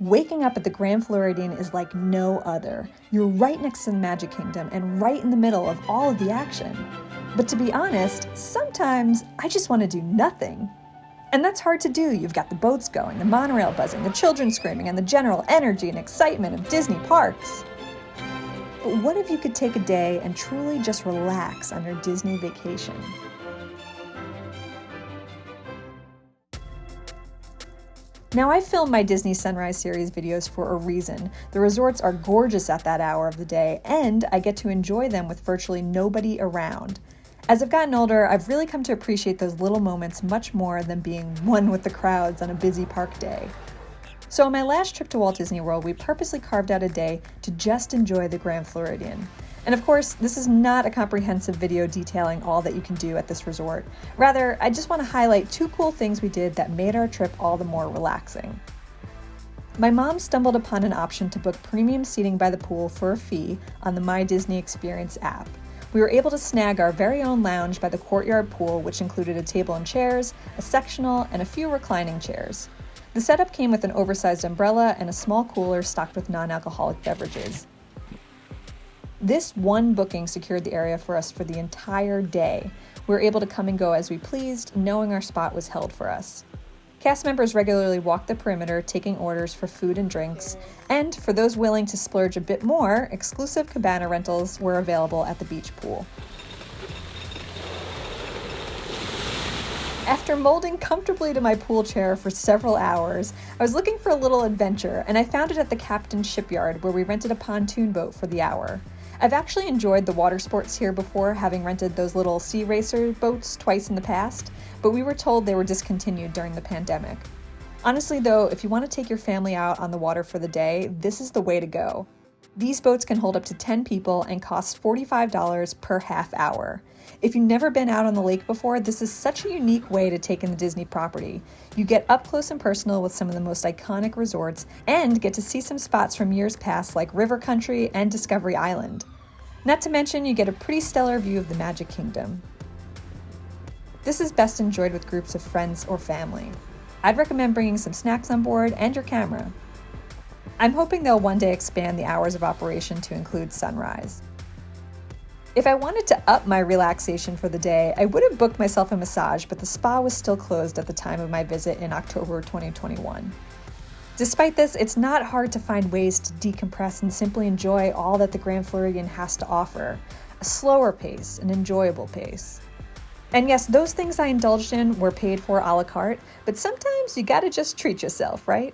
Waking up at the Grand Floridian is like no other. You're right next to the Magic Kingdom and right in the middle of all of the action. But to be honest, sometimes I just want to do nothing. And that's hard to do. You've got the boats going, the monorail buzzing, the children screaming, and the general energy and excitement of Disney parks. But what if you could take a day and truly just relax on your Disney vacation? Now, I film my Disney Sunrise series videos for a reason. The resorts are gorgeous at that hour of the day, and I get to enjoy them with virtually nobody around. As I've gotten older, I've really come to appreciate those little moments much more than being one with the crowds on a busy park day. So on my last trip to Walt Disney World, we purposely carved out a day to just enjoy the Grand Floridian. And of course, this is not a comprehensive video detailing all that you can do at this resort. Rather, I just want to highlight 2 cool things we did that made our trip all the more relaxing. My mom stumbled upon an option to book premium seating by the pool for a fee on the My Disney Experience app. We were able to snag our very own lounge by the courtyard pool, which included a table and chairs, a sectional, and a few reclining chairs. The setup came with an oversized umbrella and a small cooler stocked with non-alcoholic beverages. This one booking secured the area for us for the entire day. We were able to come and go as we pleased, knowing our spot was held for us. Cast members regularly walked the perimeter, taking orders for food and drinks, and for those willing to splurge a bit more, exclusive cabana rentals were available at the beach pool. After molding comfortably to my pool chair for several hours, I was looking for a little adventure, and I found it at the Captain's Shipyard, where we rented a pontoon boat for the hour. I've actually enjoyed the water sports here before, having rented those little sea racer boats twice in the past, but we were told they were discontinued during the pandemic. Honestly though, if you want to take your family out on the water for the day, this is the way to go. These boats can hold up to 10 people and cost $45 per half hour. If you've never been out on the lake before, this is such a unique way to take in the Disney property. You get up close and personal with some of the most iconic resorts and get to see some spots from years past like River Country and Discovery Island. Not to mention, you get a pretty stellar view of the Magic Kingdom. This is best enjoyed with groups of friends or family. I'd recommend bringing some snacks on board and your camera. I'm hoping they'll one day expand the hours of operation to include sunrise. If I wanted to up my relaxation for the day, I would have booked myself a massage, but the spa was still closed at the time of my visit in October 2021. Despite this, it's not hard to find ways to decompress and simply enjoy all that the Grand Floridian has to offer. A slower pace, an enjoyable pace. And yes, those things I indulged in were paid for a la carte, but sometimes you gotta just treat yourself, right?